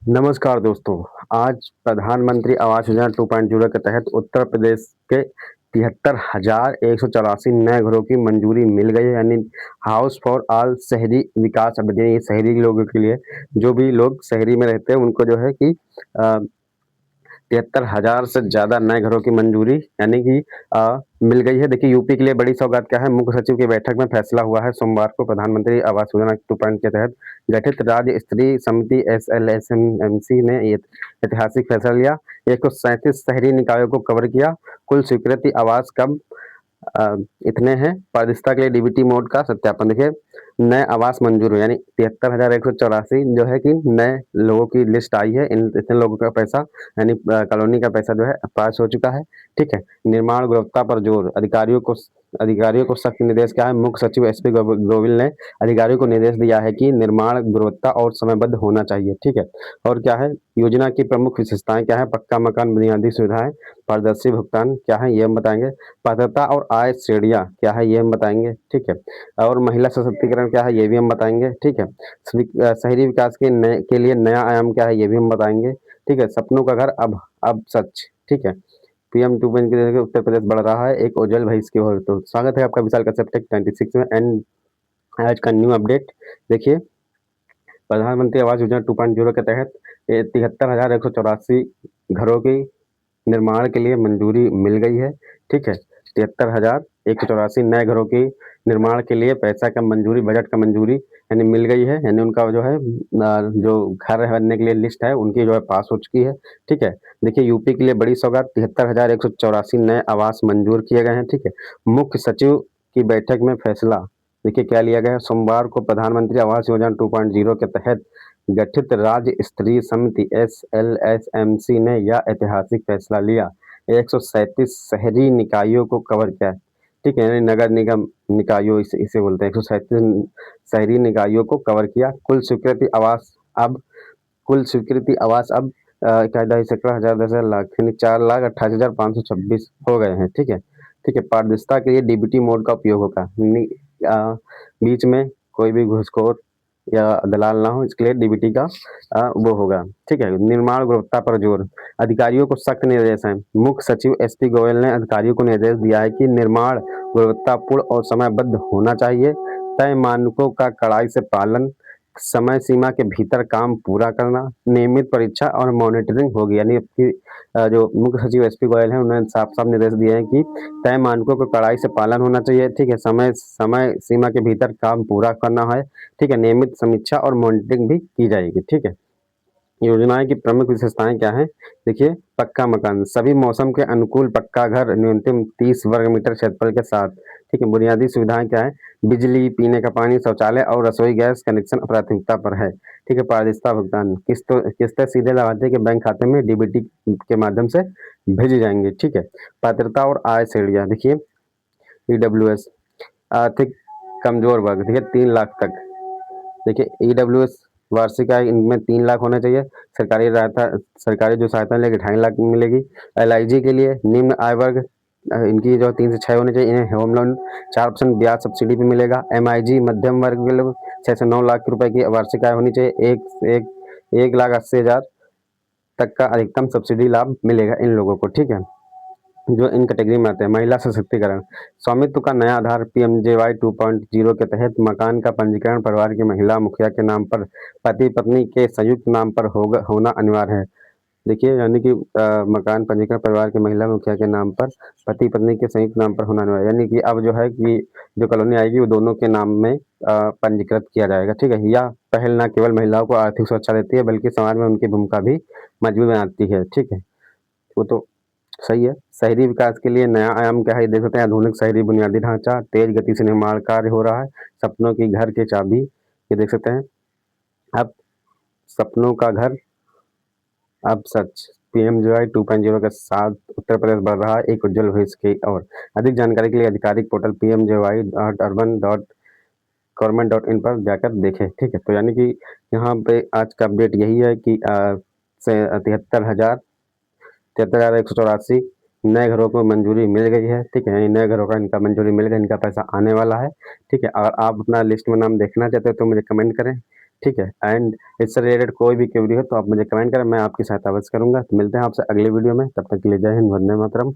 नमस्कार दोस्तों, आज प्रधानमंत्री आवास योजना 2.0 के तहत उत्तर प्रदेश के 73,184 नए घरों की मंजूरी मिल गई है। यानी हाउस फॉर ऑल शहरी विकास अभियान, ये शहरी लोगों के लिए, जो भी लोग शहरी में रहते हैं उनको जो है कि 73,000 से ज़्यादा नए घरों की मंजूरी यानी कि मिल गई है। देखिए, यूपी के लिए बड़ी सौगात क्या है? मुख्य सचिव की बैठक में फैसला हुआ है सोमवार को प्रधानमंत्री आवास योजना 2 के तहत गठित राज्य स्तरीय समिति एसएलएसएमसी ने ये ऐतिहासिक फैसला लिया। 137 शहरी निकायों को कवर किया। कुल स्वीकृति आवास कब इतने हैं। पारदर्शिता के लिए डीबीटी मोड का सत्यापन। देखिए, नए आवास मंजूर हुए यानी 73,184 जो है कि नए लोगों की लिस्ट आई है। इन इतने लोगों का पैसा यानी कॉलोनी का पैसा जो है पास हो चुका है। ठीक है। निर्माण गुणवत्ता पर जोर। अधिकारियों को सख्त निर्देश क्या है? मुख्य सचिव एसपी गोविल ने अधिकारियों को निर्देश दिया है कि निर्माण गुणवत्ता और समयबद्ध होना चाहिए। ठीक है। और क्या है? योजना की प्रमुख विशेषताएं क्या है? पक्का मकान, बुनियादी सुविधाएं, पारदर्शी भुगतान क्या है ये हम बताएंगे। पात्रता और आय श्रेणियां क्या है ये हम बताएंगे। ठीक है। और महिला सशक्तिकरण क्या है ये भी हम बताएंगे। ठीक है। शहरी विकास के लिए नया आयाम क्या है ये भी हम बताएंगे। ठीक है। सपनों का घर अब सच। ठीक है। पीएम 2 के जरिए उत्तर प्रदेश बढ़ रहा है एक उज्जवल भविष्य की ओर। तो स्वागत है आपका विशाल कश्यप टेक 26 में। एंड आज का न्यू अपडेट देखिए, प्रधानमंत्री आवास योजना 2.0 के तहत 73,184 घरों की निर्माण के लिए मंजूरी मिल गई है। ठीक है। 73,184 नए घरों की निर्माण के लिए पैसा का मंजूरी, बजट का मंजूरी यानी मिल गई है। यानी उनका जो है जो घर बनने के लिए लिस्ट है उनकी जो है पास हो चुकी है। ठीक है। देखिए, यूपी के लिए बड़ी सौगात, 73,184 नए आवास मंजूर किए गए हैं। ठीक है। मुख्य सचिव की बैठक में फैसला देखिए क्या लिया गया है। सोमवार को प्रधानमंत्री आवास योजना 2.0 के तहत गठित राज्य स्तरीय समिति एसएलएसएमसी ने यह ऐतिहासिक फैसला लिया। 137 शहरी निकायों को कवर किया। ठीक है। यानी नगर निगम निकायों इसे बोलते हैं। 137 शहरी निकायों को कवर किया। कुल स्वीकृति आवास अब 17,00,000 10,00,000 यानी 4,28,526 हो गए हैं। ठीक है। ठीक है। पारदर्शिता के लिए डीबीटी मोड का उपयोग होगा। बीच में कोई भी घूसखोर या दलाल ना हो, इसके लिए डीबीटी का वो होगा। ठीक है। निर्माण गुणवत्ता पर जोर। अधिकारियों को सख्त निर्देश है। मुख्य सचिव एसपी गोयल ने अधिकारियों को निर्देश दिया है कि निर्माण गुणवत्तापूर्ण और समयबद्ध होना चाहिए। तय मानकों का कड़ाई से पालन, समय सीमा के भीतर काम पूरा करना, नियमित परीक्षा और मॉनिटरिंग होगी। यानी आपकी जो मुख्य सचिव एसपी गोयल हैं उन्होंने साफ साफ निर्देश दिए हैं कि तय मानकों को कड़ाई से पालन होना चाहिए। ठीक है। समय सीमा के भीतर काम पूरा करना है। ठीक है। नियमित समीक्षा और मॉनिटरिंग भी की जाएगी। ठीक है। योजनाएं की प्रमुख विशेषताएं क्या हैं? देखिए, पक्का मकान, सभी मौसम के अनुकूल पक्का घर न्यूनतम 30 वर्ग मीटर क्षेत्रफल के साथ। ठीक है। बुनियादी सुविधाएं क्या है? बिजली, पीने का पानी, शौचालय और रसोई गैस कनेक्शन प्राथमिकता पर है। ठीक है। पारदर्शिता भुगतान, किस्तें सीधे लाभार्थी के बैंक खाते में डीबीटी के माध्यम से भेजी जाएंगी। ठीक है। पात्रता और आय श्रेणियां देखिए, ईडब्ल्यूएस आर्थिक कमजोर वर्ग, ठीक है, 3 लाख तक। देखिए, ईडब्ल्यूएस वार्षिक आय इनमें 3 लाख होना चाहिए। सरकारी जो सहायता मिलेगी 2.5 लाख मिलेगी। एलआईजी के लिए निम्न आय वर्ग इनकी जो 3 से 6 होने चाहिए। इन्हें होम लोन 4% ब्याज सब्सिडी पे मिलेगा। एमआईजी मध्यम वर्ग के लोग 6 से 9 लाख रुपए की वार्षिक आय होनी चाहिए। 1,80,000 तक का अधिकतम सब्सिडी लाभ मिलेगा इन लोगों को। ठीक है। जो इन कैटेगरी में आते हैं। महिला सशक्तिकरण, स्वामित्व का नया आधार पीएमजेवाई 2.0 के तहत मकान का पंजीकरण परिवार की महिला मुखिया के नाम पर पति पत्नी के संयुक्त नाम पर होना अनिवार्य है। देखिए, यानी कि मकान पंजीकरण परिवार की महिला मुखिया के नाम पर पति पत्नी के संयुक्त नाम पर होना अनिवार्य, यानी कि अब जो है कि जो कॉलोनी आएगी वो दोनों के नाम में पंजीकृत किया जाएगा। ठीक है। यह पहल न केवल महिलाओं को आर्थिक सुरक्षा देती है बल्कि समाज में उनकी भूमिका भी मजबूत बनाती है। ठीक है। वो तो सही है। शहरी विकास के लिए नया आयाम क्या है? देख सकते हैं, आधुनिक शहरी बुनियादी ढांचा, तेज गति से निर्माण कार्य हो रहा है। सपनों की घर की चाबी, ये देख सकते हैं। अब सपनों का घर अब सच, पीएमजेवाई 2.0 के साथ उत्तर प्रदेश बढ़ रहा है एक उज्जवल भविष्य की ओर। अधिक जानकारी के लिए आधिकारिक पोर्टल pmjy.urban.government.in पर जाकर देखें। ठीक है। तो यानी कि यहाँ पे आज का अपडेट यही है कि 73,184 नए घरों को मंजूरी मिल गई है। ठीक है। यानी नए घरों का इनका मंजूरी मिल गई, इनका पैसा आने वाला है। ठीक है। अगर आप अपना लिस्ट में नाम देखना चाहते हो तो मुझे कमेंट करें। ठीक है? एंड इससे रिलेटेड कोई भी क्वेरी हो तो आप मुझे कमेंट करें, मैं आपकी सहायता अवश्य करूँगा। तो मिलते हैं आपसे अगले वीडियो में, तब तक के लिए जय हिंद, वंदे मातरम।